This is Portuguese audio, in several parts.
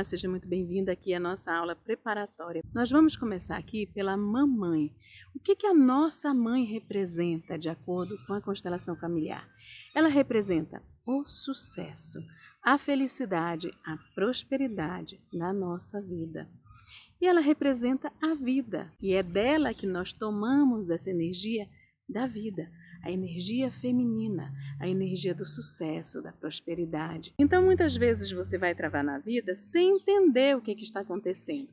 Olá, seja muito bem-vinda aqui à nossa aula preparatória. Nós vamos começar aqui pela mamãe. O que a nossa mãe representa de acordo com a constelação familiar? Ela representa o sucesso, a felicidade, a prosperidade na nossa vida. E ela representa a vida, e é dela que nós tomamos essa energia da vida, a energia feminina, a energia do sucesso, da prosperidade. Então, muitas vezes você vai travar na vida sem entender o que está acontecendo.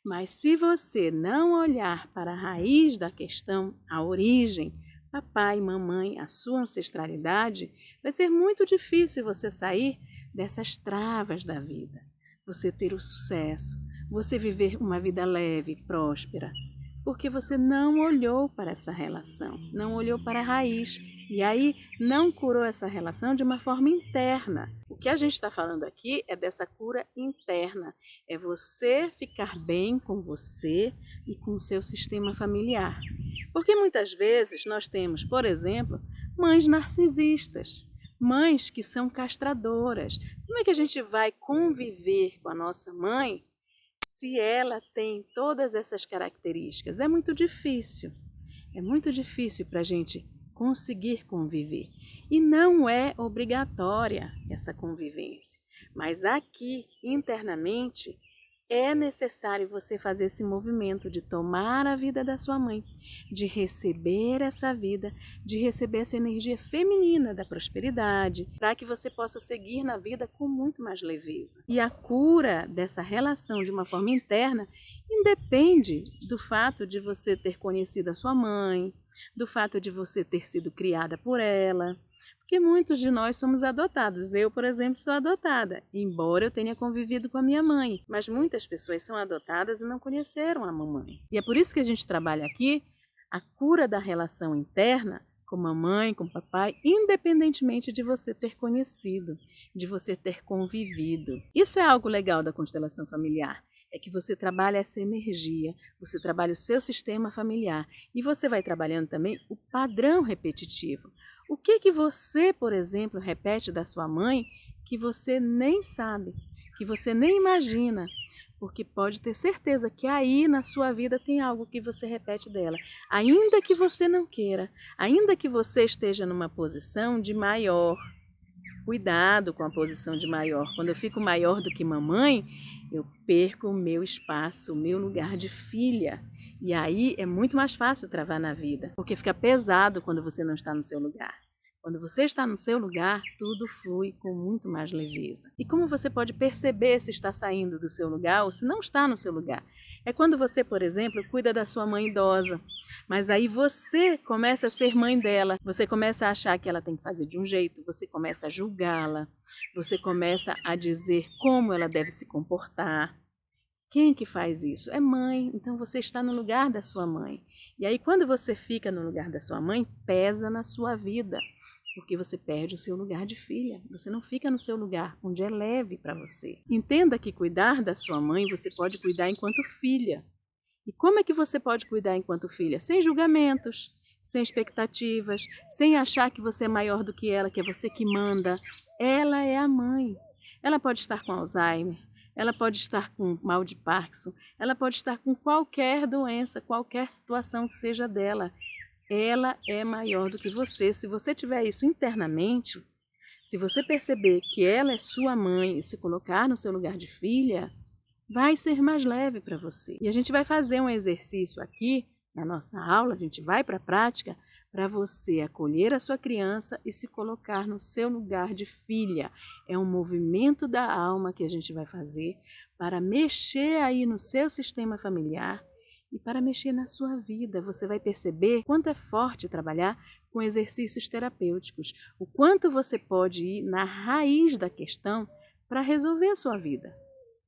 Mas se você não olhar para a raiz da questão, a origem, papai, mamãe, a sua ancestralidade, vai ser muito difícil você sair dessas travas da vida. Você ter o sucesso, você viver uma vida leve, próspera, porque você não olhou para essa relação, não olhou para a raiz, e aí não curou essa relação de uma forma interna. O que a gente está falando aqui é dessa cura interna, é você ficar bem com você e com o seu sistema familiar. Porque muitas vezes nós temos, por exemplo, mães narcisistas, mães que são castradoras. Como é que a gente vai conviver com a nossa mãe se ela tem todas essas características? É muito difícil para a gente conseguir conviver. E não é obrigatória essa convivência, mas aqui, internamente, é necessário você fazer esse movimento de tomar a vida da sua mãe, de receber essa vida, de receber essa energia feminina da prosperidade, para que você possa seguir na vida com muito mais leveza. E a cura dessa relação de uma forma interna independe do fato de você ter conhecido a sua mãe, do fato de você ter sido criada por ela, porque muitos de nós somos adotados. Eu, por exemplo, sou adotada, embora eu tenha convivido com a minha mãe. Mas muitas pessoas são adotadas e não conheceram a mamãe. E é por isso que a gente trabalha aqui a cura da relação interna com mamãe, com papai, independentemente de você ter conhecido, de você ter convivido. Isso é algo legal da constelação familiar. É que você trabalha essa energia, você trabalha o seu sistema familiar e você vai trabalhando também o padrão repetitivo. O que você, por exemplo, repete da sua mãe que você nem sabe, que você nem imagina? Porque pode ter certeza que aí na sua vida tem algo que você repete dela. Ainda que você não queira, ainda que você esteja numa posição de maior. Cuidado com a posição de maior. Quando eu fico maior do que mamãe, eu perco o meu espaço, o meu lugar de filha. E aí é muito mais fácil travar na vida, porque fica pesado quando você não está no seu lugar. Quando você está no seu lugar, tudo flui com muito mais leveza. E como você pode perceber se está saindo do seu lugar ou se não está no seu lugar? É quando você, por exemplo, cuida da sua mãe idosa, mas aí você começa a ser mãe dela, você começa a achar que ela tem que fazer de um jeito, você começa a julgá-la, você começa a dizer como ela deve se comportar. Quem que faz isso? É mãe, então você está no lugar da sua mãe. E aí quando você fica no lugar da sua mãe, pesa na sua vida, porque você perde o seu lugar de filha, você não fica no seu lugar, onde é leve para você. Entenda que cuidar da sua mãe, você pode cuidar enquanto filha. E como é que você pode cuidar enquanto filha? Sem julgamentos, sem expectativas, sem achar que você é maior do que ela, que é você que manda. Ela é a mãe. Ela pode estar com Alzheimer, ela pode estar com mal de Parkinson, ela pode estar com qualquer doença, qualquer situação que seja dela. Ela é maior do que você. Se você tiver isso internamente, se você perceber que ela é sua mãe e se colocar no seu lugar de filha, vai ser mais leve para você. E a gente vai fazer um exercício aqui na nossa aula, a gente vai para a prática, para você acolher a sua criança e se colocar no seu lugar de filha. É um movimento da alma que a gente vai fazer para mexer aí no seu sistema familiar e para mexer na sua vida. Você vai perceber quanto é forte trabalhar com exercícios terapêuticos, o quanto você pode ir na raiz da questão para resolver a sua vida,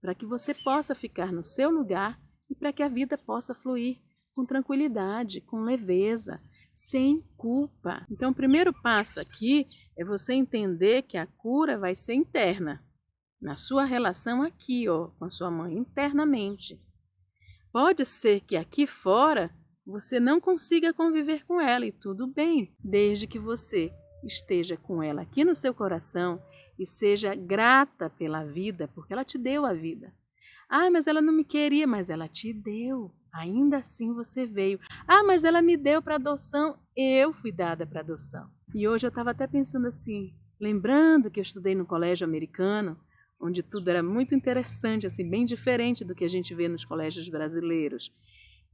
para que você possa ficar no seu lugar e para que a vida possa fluir com tranquilidade, com leveza, sem culpa. Então, o primeiro passo aqui é você entender que a cura vai ser interna, na sua relação aqui, com a sua mãe, internamente. Pode ser que aqui fora você não consiga conviver com ela e tudo bem, desde que você esteja com ela aqui no seu coração, e seja grata pela vida, porque ela te deu a vida. Ah, mas ela não me queria, mas ela te deu. Ainda assim você veio. Ah, mas ela me deu para adoção. Eu fui dada para adoção. E hoje eu estava até pensando assim, lembrando que eu estudei no colégio americano, onde tudo era muito interessante, assim, bem diferente do que a gente vê nos colégios brasileiros.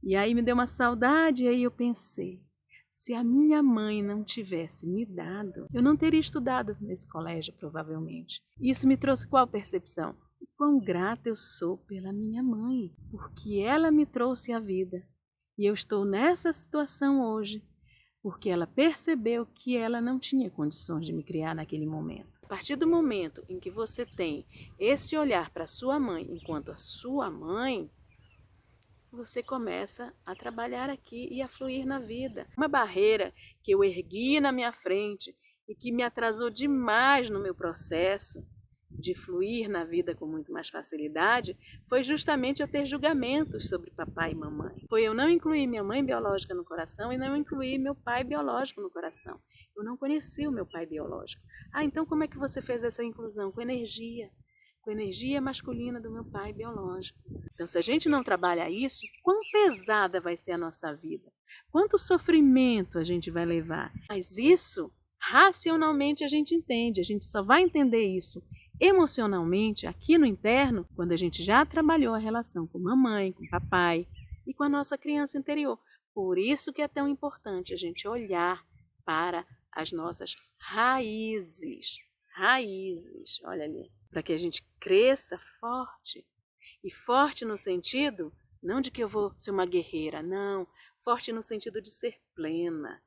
E aí me deu uma saudade, e aí eu pensei, se a minha mãe não tivesse me dado, eu não teria estudado nesse colégio, provavelmente. Isso me trouxe qual percepção? O quão grata eu sou pela minha mãe, porque ela me trouxe a vida. E eu estou nessa situação hoje, porque ela percebeu que ela não tinha condições de me criar naquele momento. A partir do momento em que você tem esse olhar para sua mãe enquanto a sua mãe, você começa a trabalhar aqui e a fluir na vida. Uma barreira que eu ergui na minha frente e que me atrasou demais no meu processo de fluir na vida com muito mais facilidade, foi justamente eu ter julgamentos sobre papai e mamãe. Foi eu não incluir minha mãe biológica no coração e não incluir meu pai biológico no coração. Eu não conhecia o meu pai biológico. Ah, então como é que você fez essa inclusão? Com energia masculina do meu pai biológico. Então, se a gente não trabalha isso, quão pesada vai ser a nossa vida? Quanto sofrimento a gente vai levar? Mas isso, racionalmente, a gente entende. A gente só vai entender isso emocionalmente, aqui no interno, quando a gente já trabalhou a relação com mamãe, com papai e com a nossa criança interior. Por isso que é tão importante a gente olhar para as nossas raízes. Raízes, olha ali. Para que a gente cresça forte. E forte no sentido, não de que eu vou ser uma guerreira, não. Forte no sentido de ser plena,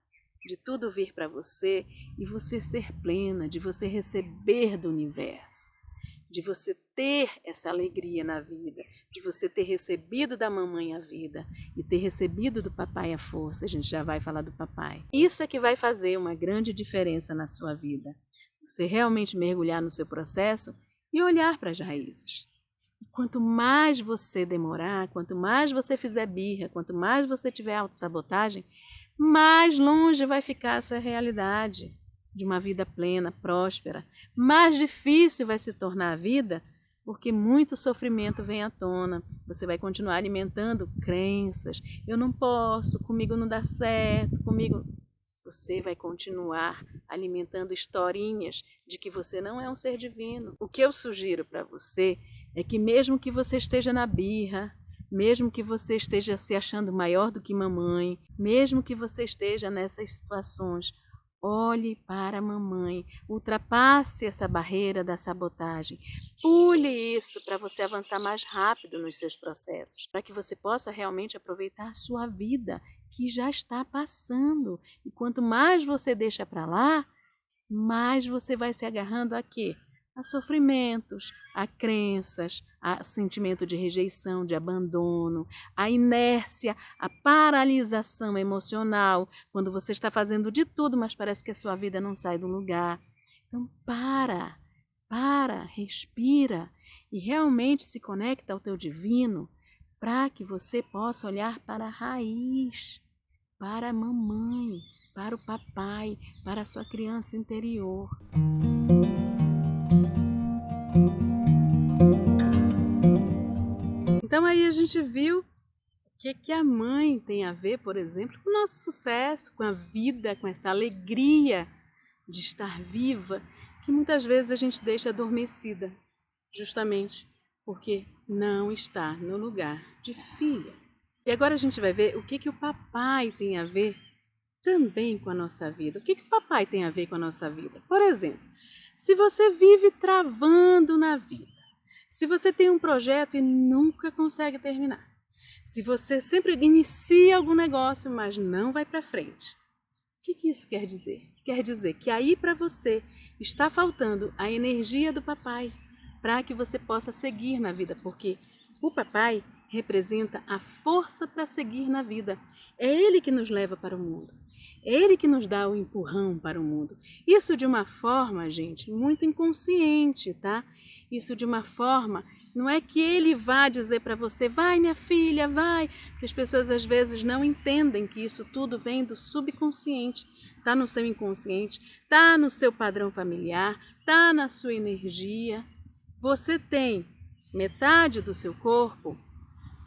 de tudo vir para você e você ser plena, de você receber do universo, de você ter essa alegria na vida, de você ter recebido da mamãe a vida e ter recebido do papai a força. A gente já vai falar do papai. Isso é que vai fazer uma grande diferença na sua vida. Você realmente mergulhar no seu processo e olhar para as raízes. Quanto mais você demorar, quanto mais você fizer birra, quanto mais você tiver autossabotagem, mais longe vai ficar essa realidade de uma vida plena, próspera. Mais difícil vai se tornar a vida, porque muito sofrimento vem à tona. Você vai continuar alimentando crenças. Eu não posso, comigo não dá certo, comigo... Você vai continuar alimentando historinhas de que você não é um ser divino. O que eu sugiro para você é que mesmo que você esteja na birra, mesmo que você esteja se achando maior do que mamãe, mesmo que você esteja nessas situações, olhe para a mamãe, ultrapasse essa barreira da sabotagem, pule isso para você avançar mais rápido nos seus processos, para que você possa realmente aproveitar a sua vida que já está passando. E quanto mais você deixa para lá, mais você vai se agarrando a quê? A sofrimentos, a crenças, a sentimento de rejeição, de abandono, a inércia, a paralisação emocional, quando você está fazendo de tudo, mas parece que a sua vida não sai do lugar. Então respira e realmente se conecta ao teu divino para que você possa olhar para a raiz, para a mamãe, para o papai, para a sua criança interior. Então aí a gente viu o que a mãe tem a ver, por exemplo, com o nosso sucesso, com a vida, com essa alegria de estar viva, que muitas vezes a gente deixa adormecida, justamente porque não está no lugar de filha. E agora a gente vai ver o que o papai tem a ver também com a nossa vida. O que o papai tem a ver com a nossa vida? Por exemplo, se você vive travando na vida, se você tem um projeto e nunca consegue terminar, se você sempre inicia algum negócio, mas não vai para frente, o que isso quer dizer? Quer dizer que aí para você está faltando a energia do papai para que você possa seguir na vida, porque o papai representa a força para seguir na vida. É ele que nos leva para o mundo. É ele que nos dá o empurrão para o mundo. Isso de uma forma, gente, muito inconsciente, tá? Isso de uma forma, não é que ele vá dizer para você, vai minha filha, vai. Porque as pessoas às vezes não entendem que isso tudo vem do subconsciente. está no seu inconsciente, está no seu padrão familiar, está na sua energia. Você tem metade do seu corpo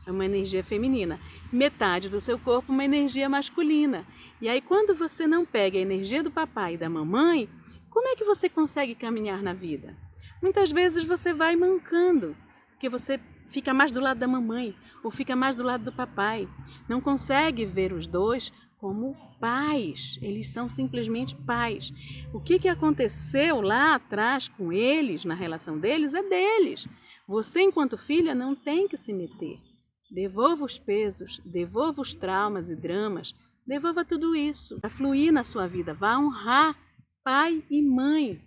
é uma energia feminina, metade do seu corpo uma energia masculina. E aí quando você não pega a energia do papai e da mamãe, como é que você consegue caminhar na vida? Muitas vezes você vai mancando, porque você fica mais do lado da mamãe ou fica mais do lado do papai. Não consegue ver os dois como pais, eles são simplesmente pais. O que aconteceu lá atrás com eles, na relação deles, é deles. Você, enquanto filha, não tem que se meter. Devolva os pesos, devolva os traumas e dramas, devolva tudo isso para fluir na sua vida. Vá honrar pai e mãe,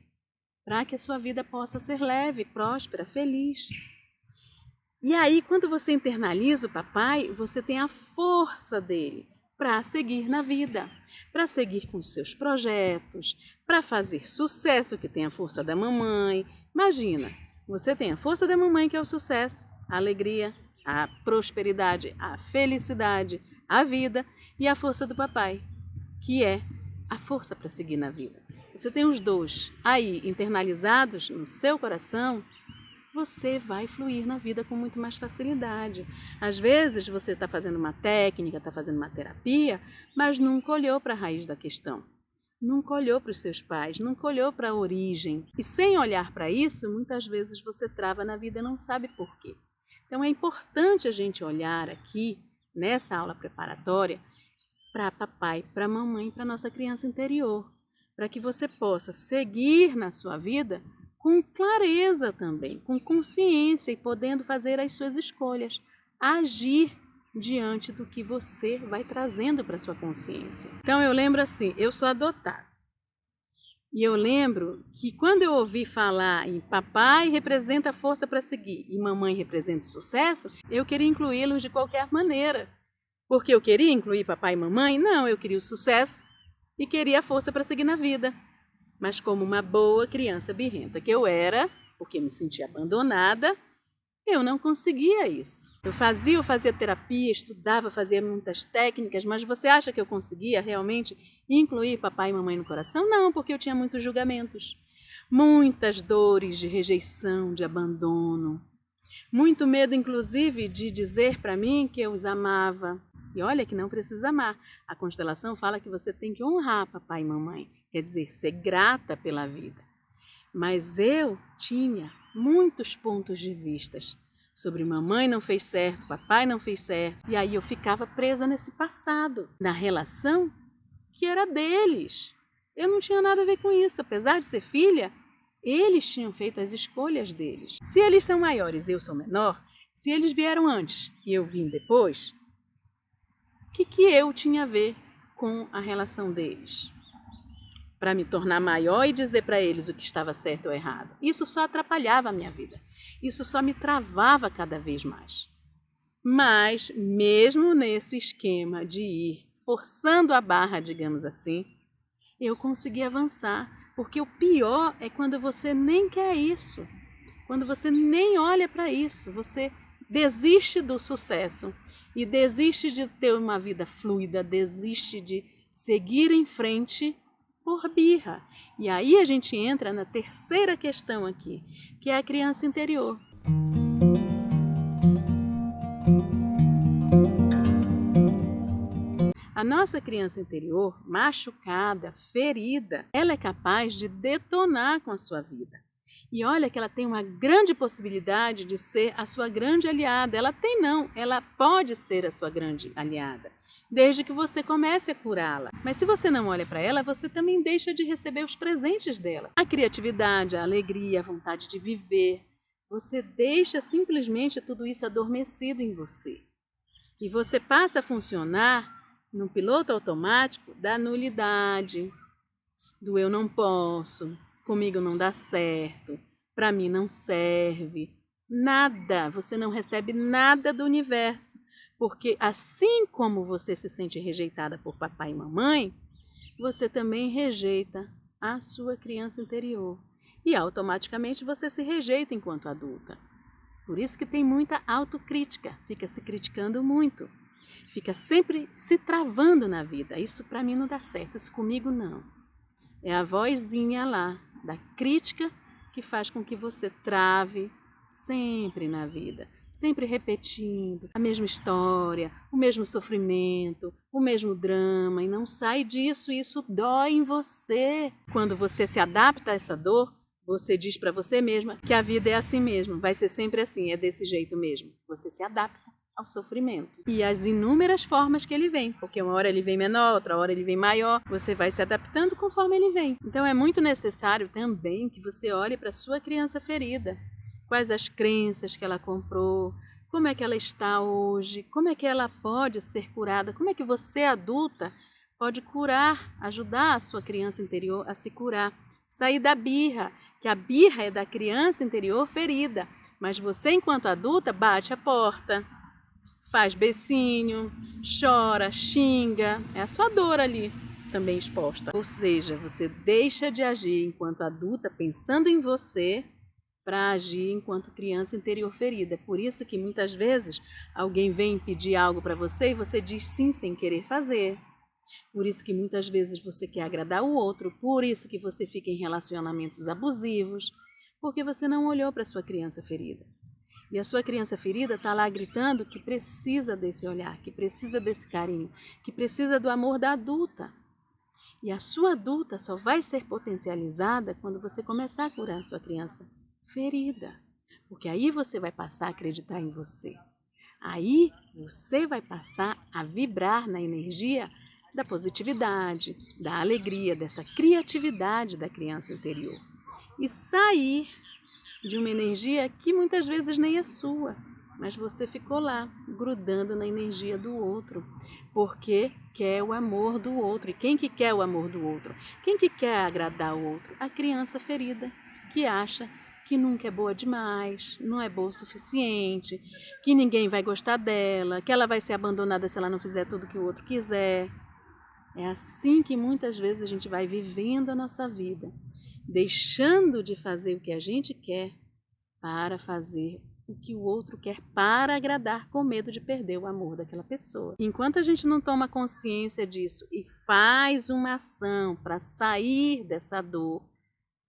para que a sua vida possa ser leve, próspera, feliz. E aí, quando você internaliza o papai, você tem a força dele para seguir na vida, para seguir com os seus projetos, para fazer sucesso, que tem a força da mamãe. Imagina, você tem a força da mamãe, que é o sucesso, a alegria, a prosperidade, a felicidade, a vida, e a força do papai, que é a força para seguir na vida. Você tem os dois aí internalizados no seu coração, você vai fluir na vida com muito mais facilidade. Às vezes você está fazendo uma técnica, está fazendo uma terapia, mas nunca olhou para a raiz da questão. Nunca olhou para os seus pais, nunca olhou para a origem. E sem olhar para isso, muitas vezes você trava na vida e não sabe por quê. Então é importante a gente olhar aqui, nessa aula preparatória, para papai, para mamãe, para nossa criança interior, para que você possa seguir na sua vida com clareza também, com consciência e podendo fazer as suas escolhas, agir diante do que você vai trazendo para a sua consciência. Então eu lembro assim, eu sou adotada. E eu lembro que quando eu ouvi falar em papai representa força para seguir e mamãe representa sucesso, eu queria incluí-los de qualquer maneira. Porque eu queria incluir papai e mamãe? Não, eu queria o sucesso e queria a força para seguir na vida. Mas como uma boa criança birrenta que eu era, porque me sentia abandonada, eu não conseguia isso. Eu fazia terapia, estudava, fazia muitas técnicas, mas você acha que eu conseguia realmente incluir papai e mamãe no coração? Não, porque eu tinha muitos julgamentos, muitas dores de rejeição, de abandono, muito medo, inclusive, de dizer para mim que eu os amava. E olha que não precisa amar. A constelação fala que você tem que honrar papai e mamãe, quer dizer, ser grata pela vida. Mas eu tinha muitos pontos de vistas sobre mamãe não fez certo, papai não fez certo. E aí eu ficava presa nesse passado, na relação que era deles. Eu não tinha nada a ver com isso, apesar de ser filha, eles tinham feito as escolhas deles. Se eles são maiores e eu sou menor, se eles vieram antes e eu vim depois, o que eu tinha a ver com a relação deles? Para me tornar maior e dizer para eles o que estava certo ou errado. Isso só atrapalhava a minha vida. Isso só me travava cada vez mais. Mas, mesmo nesse esquema de ir forçando a barra, digamos assim, eu consegui avançar. Porque o pior é quando você nem quer isso. Quando você nem olha para isso. Você desiste do sucesso e desiste de ter uma vida fluida, desiste de seguir em frente por birra. E aí a gente entra na terceira questão aqui, que é a criança interior. A nossa criança interior, machucada, ferida, ela é capaz de detonar com a sua vida. E olha que ela tem uma grande possibilidade de ser a sua grande aliada. Ela tem não, ela pode ser a sua grande aliada, desde que você comece a curá-la. Mas se você não olha para ela, você também deixa de receber os presentes dela. A criatividade, a alegria, a vontade de viver. Você deixa simplesmente tudo isso adormecido em você. E você passa a funcionar no piloto automático da nulidade, do eu não posso, comigo não dá certo, para mim não serve. Nada, você não recebe nada do universo. Porque assim como você se sente rejeitada por papai e mamãe, você também rejeita a sua criança interior. E automaticamente você se rejeita enquanto adulta. Por isso que tem muita autocrítica, fica se criticando muito. fica sempre se travando na vida. Isso para mim não dá certo, isso comigo não. É a vozinha lá da crítica que faz com que você trave sempre na vida, sempre repetindo a mesma história, o mesmo sofrimento, o mesmo drama, e não sai disso, e isso dói em você. Quando você se adapta a essa dor, você diz para você mesma que a vida é assim mesmo, vai ser sempre assim, é desse jeito mesmo. Você se adapta ao sofrimento e às inúmeras formas que ele vem, porque uma hora ele vem menor, outra hora ele vem maior, você vai se adaptando conforme ele vem. Então é muito necessário também que você olhe para a sua criança ferida, quais as crenças que ela comprou, como é que ela está hoje, como é que ela pode ser curada, como é que você adulta pode curar, ajudar a sua criança interior a se curar, sair da birra, que a birra é da criança interior ferida, mas você enquanto adulta bate a porta, faz becinho, chora, xinga, é a sua dor ali também exposta. Ou seja, você deixa de agir enquanto adulta pensando em você para agir enquanto criança interior ferida. É por isso que muitas vezes alguém vem pedir algo para você e você diz sim sem querer fazer. Por isso que muitas vezes você quer agradar o outro, por isso que você fica em relacionamentos abusivos, porque você não olhou para a sua criança ferida. E a sua criança ferida está lá gritando que precisa desse olhar, que precisa desse carinho, que precisa do amor da adulta. E a sua adulta só vai ser potencializada quando você começar a curar a sua criança ferida. Porque aí você vai passar a acreditar em você. Aí você vai passar a vibrar na energia da positividade, da alegria, dessa criatividade da criança interior. E sair de uma energia que muitas vezes nem é sua, mas você ficou lá, grudando na energia do outro, porque quer o amor do outro. E quem que quer o amor do outro? Quem que quer agradar o outro? A criança ferida, que acha que nunca é boa demais, não é boa o suficiente, que ninguém vai gostar dela, que ela vai ser abandonada se ela não fizer tudo que o outro quiser. É assim que muitas vezes a gente vai vivendo a nossa vida, deixando de fazer o que a gente quer para fazer o que o outro quer para agradar, com medo de perder o amor daquela pessoa. Enquanto a gente não toma consciência disso e faz uma ação para sair dessa dor,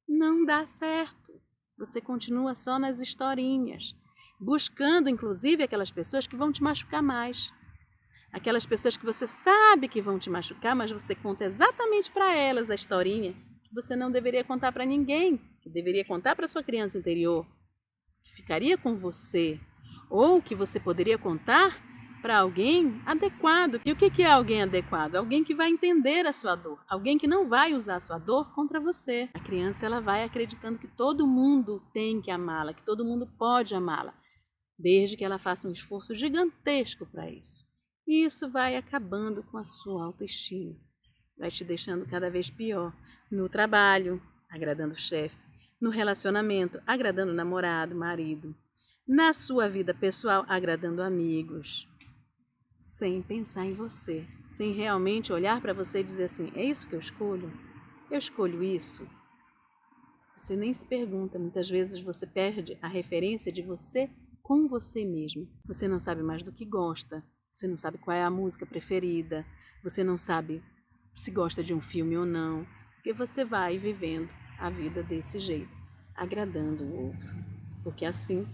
não dá certo. Você continua só nas historinhas, buscando inclusive aquelas pessoas que vão te machucar mais. Aquelas pessoas que você sabe que vão te machucar, mas você conta exatamente para elas a historinha que você não deveria contar para ninguém, que deveria contar para sua criança interior, que ficaria com você, ou que você poderia contar para alguém adequado. E o que é alguém adequado? Alguém que vai entender a sua dor, alguém que não vai usar a sua dor contra você. A criança ela vai acreditando que todo mundo tem que amá-la, que todo mundo pode amá-la, desde que ela faça um esforço gigantesco para isso. E isso vai acabando com a sua autoestima, vai te deixando cada vez pior no trabalho, agradando o chefe, no relacionamento, agradando o namorado, marido, na sua vida pessoal, agradando amigos, sem pensar em você, sem realmente olhar para você e dizer assim, é isso que eu escolho? Eu escolho isso? Você nem se pergunta, muitas vezes você perde a referência de você com você mesmo. Você não sabe mais do que gosta, você não sabe qual é a música preferida, você não sabe se gosta de um filme ou não, porque você vai vivendo a vida desse jeito, agradando o outro. Porque assim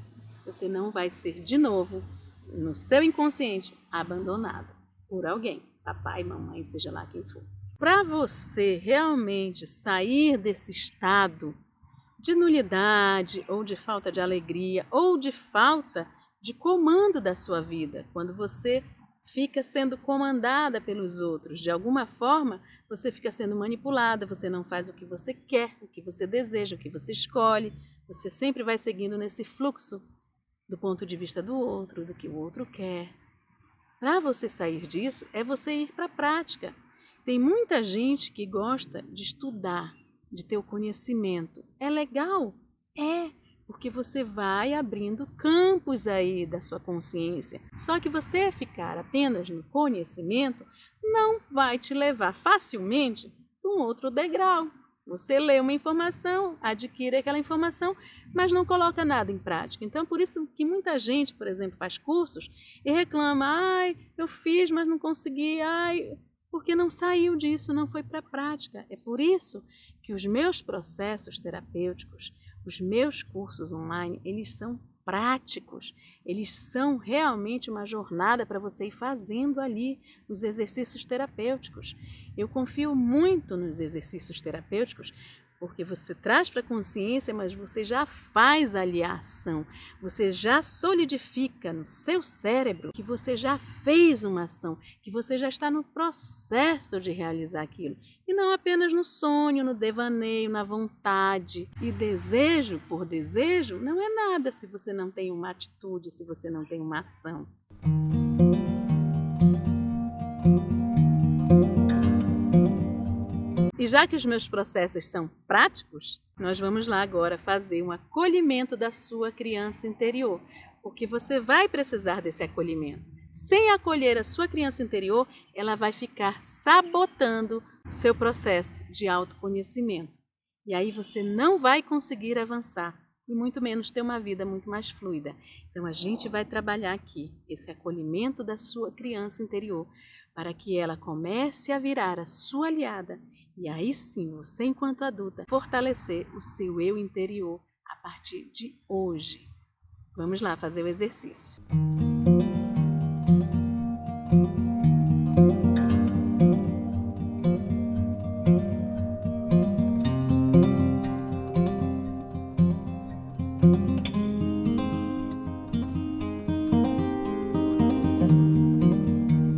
você não vai ser de novo, no seu inconsciente, abandonado por alguém, papai, mamãe, seja lá quem for. Para você realmente sair desse estado de nulidade, ou de falta de alegria, ou de falta de comando da sua vida, quando você fica sendo comandada pelos outros, de alguma forma você fica sendo manipulada, você não faz o que você quer, o que você deseja, o que você escolhe, você sempre vai seguindo nesse fluxo do ponto de vista do outro, do que o outro quer. Para você sair disso, é você ir para a prática. Tem muita gente que gosta de estudar, de ter o conhecimento. É legal? É, porque você vai abrindo campos aí da sua consciência. Só que você ficar apenas no conhecimento não vai te levar facilmente para um outro degrau. Você lê uma informação, adquire aquela informação, mas não coloca nada em prática. Então, por isso que muita gente, por exemplo, faz cursos e reclama: ai, eu fiz, mas não consegui, ai, porque não saiu disso, não foi para a prática. É por isso que os meus processos terapêuticos, os meus cursos online, eles são práticos, eles são realmente uma jornada para você ir fazendo ali os exercícios terapêuticos. Eu confio muito nos exercícios terapêuticos porque você traz para a consciência, mas você já faz ali a ação, você já solidifica no seu cérebro que você já fez uma ação, que você já está no processo de realizar aquilo. E não apenas no sonho, no devaneio, na vontade. E desejo por desejo não é nada se você não tem uma atitude, se você não tem uma ação. E já que os meus processos são práticos, nós vamos lá agora fazer um acolhimento da sua criança interior, porque você vai precisar desse acolhimento. Sem acolher a sua criança interior, ela vai ficar sabotando o seu processo de autoconhecimento. E aí você não vai conseguir avançar e muito menos ter uma vida muito mais fluida. Então a gente vai trabalhar aqui esse acolhimento da sua criança interior para que ela comece a virar a sua aliada. E aí sim, você enquanto adulta, fortalecer o seu eu interior a partir de hoje. Vamos lá fazer o exercício.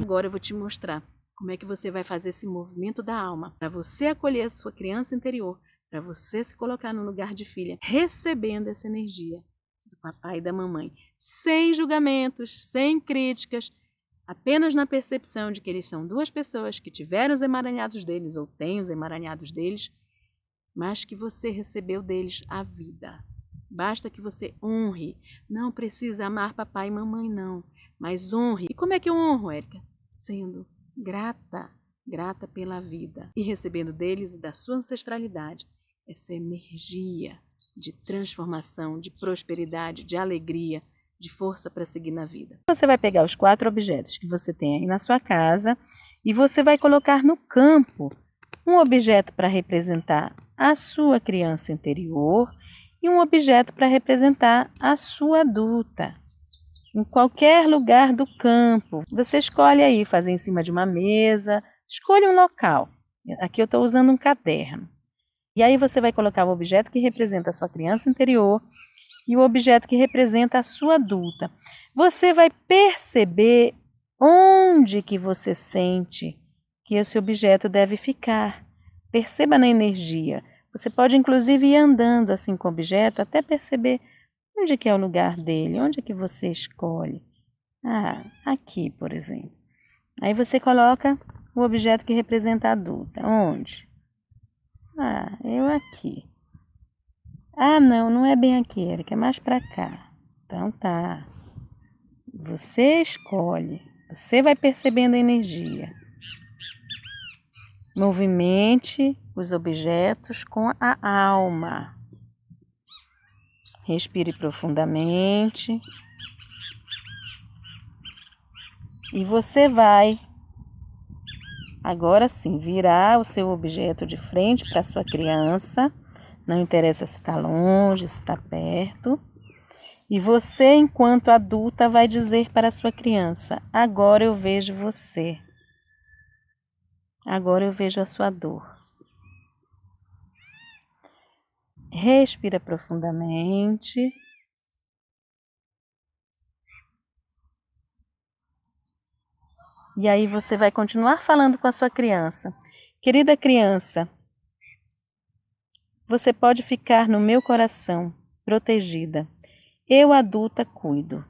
Agora eu vou te mostrar como é que você vai fazer esse movimento da alma para você acolher a sua criança interior, para você se colocar no lugar de filha, recebendo essa energia do papai e da mamãe, sem julgamentos, sem críticas, apenas na percepção de que eles são duas pessoas que tiveram os emaranhados deles ou têm os emaranhados deles, mas que você recebeu deles a vida. Basta que você honre, não precisa amar papai e mamãe não, mas honre. E como é que eu honro, Érica? Sendo grata pela vida e recebendo deles e da sua ancestralidade essa energia de transformação, de prosperidade, de alegria, de força para seguir na vida. Você vai pegar os 4 objetos que você tem aí na sua casa e você vai colocar no campo um objeto para representar a sua criança interior e um objeto para representar a sua adulta. Em qualquer lugar do campo, você escolhe aí, fazer em cima de uma mesa, escolhe um local. Aqui eu estou usando um caderno. E aí você vai colocar o objeto que representa a sua criança interior e o objeto que representa a sua adulta. Você vai perceber onde que você sente que esse objeto deve ficar. Perceba na energia. Você pode inclusive ir andando assim com o objeto até perceber onde que é o lugar dele, onde é que você escolhe. Aqui, por exemplo. Aí você coloca o objeto que representa a adulta. Onde? Eu aqui. Não é bem aqui, Érica, é mais para cá. Então tá. Você escolhe. Você vai percebendo a energia. Movimente os objetos com a alma. Respire profundamente. E você vai, agora sim, virar o seu objeto de frente para a sua criança. Não interessa se está longe, se está perto. E você, enquanto adulta, vai dizer para a sua criança: agora eu vejo você. Agora eu vejo a sua dor. Respira profundamente. E aí você vai continuar falando com a sua criança. Querida criança, você pode ficar no meu coração, protegida. Eu, adulta, cuido.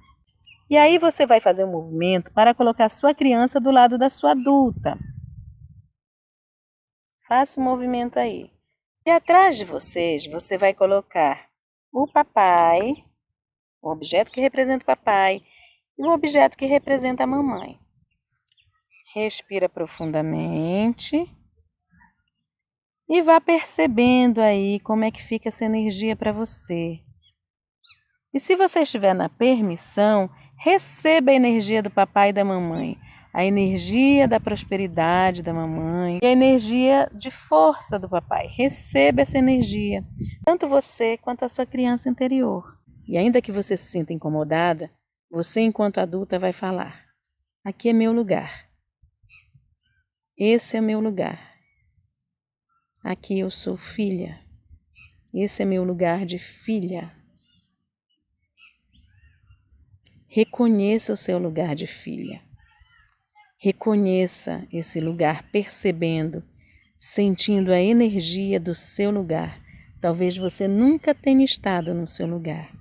E aí você vai fazer um movimento para colocar a sua criança do lado da sua adulta. Faça um movimento aí. E atrás de vocês, você vai colocar o papai, o objeto que representa o papai, e o objeto que representa a mamãe. Respira profundamente. e vá percebendo aí como é que fica essa energia para você. E se você estiver na permissão, receba a energia do papai e da mamãe, a energia da prosperidade da mamãe e a energia de força do papai. Receba essa energia, tanto você quanto a sua criança interior. E ainda que você se sinta incomodada, você, enquanto adulta, vai falar: aqui é meu lugar. Esse é meu lugar. Aqui eu sou filha. Esse é meu lugar de filha. Reconheça o seu lugar de filha. Reconheça esse lugar percebendo, sentindo a energia do seu lugar. Talvez você nunca tenha estado no seu lugar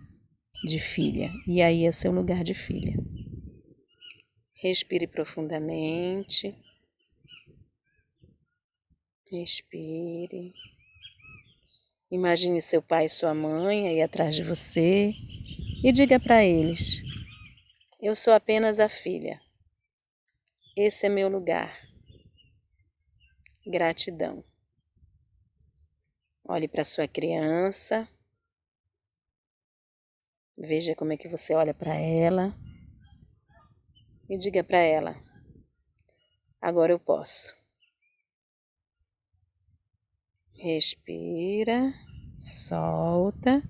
de filha, e aí é seu lugar de filha. Respire profundamente. Respire. Imagine seu pai e sua mãe aí atrás de você e diga para eles: eu sou apenas a filha. Esse é meu lugar. Gratidão. Olhe para sua criança. Veja como é que você olha para ela. E diga para ela: agora eu posso. Respira, solta.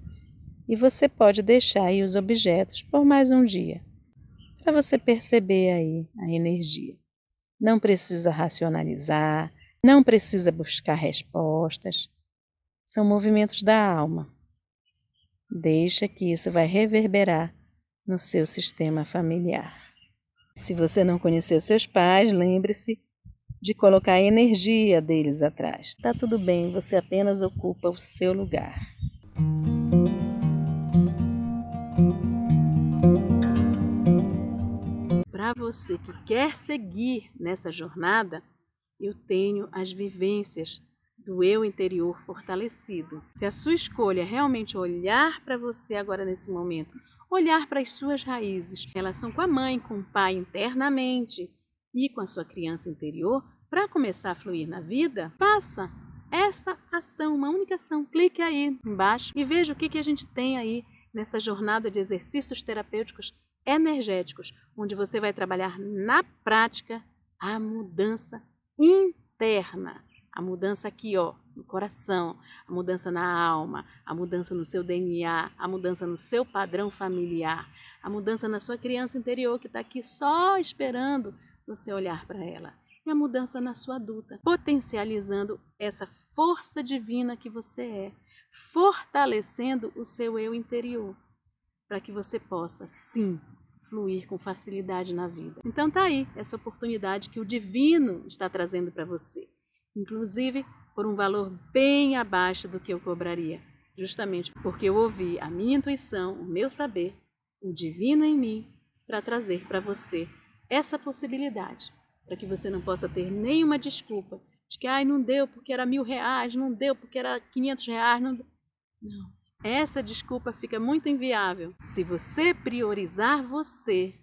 E você pode deixar aí os objetos por mais um dia, para você perceber aí a energia. Não precisa racionalizar, não precisa buscar respostas. São movimentos da alma. Deixa que isso vai reverberar no seu sistema familiar. Se você não conheceu seus pais, lembre-se de colocar a energia deles atrás. Tá tudo bem, você apenas ocupa o seu lugar. Para você que quer seguir nessa jornada, eu tenho as vivências do eu interior fortalecido. Se a sua escolha é realmente olhar para você agora nesse momento, olhar para as suas raízes, relação com a mãe, com o pai internamente e com a sua criança interior, para começar a fluir na vida, faça essa ação, uma única ação. Clique aí embaixo e veja o que a gente tem aí nessa jornada de exercícios terapêuticos energéticos, onde você vai trabalhar na prática a mudança interna, a mudança aqui, ó, no coração, a mudança na alma, a mudança no seu DNA, a mudança no seu padrão familiar, a mudança na sua criança interior que está aqui só esperando você olhar para ela, e a mudança na sua adulta, potencializando essa força divina que você é, fortalecendo o seu eu interior, para que você possa, sim, fluir com facilidade na vida. Então tá aí essa oportunidade que o divino está trazendo para você, inclusive por um valor bem abaixo do que eu cobraria, justamente porque eu ouvi a minha intuição, o meu saber, o divino em mim, para trazer para você essa possibilidade, para que você não possa ter nenhuma desculpa de que não deu porque era R$1.000, não deu porque era R$500, não. Essa desculpa fica muito inviável. Se você priorizar você,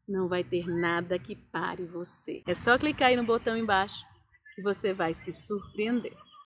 não vai ter nada que pare você. É só clicar aí no botão embaixo que você vai se surpreender.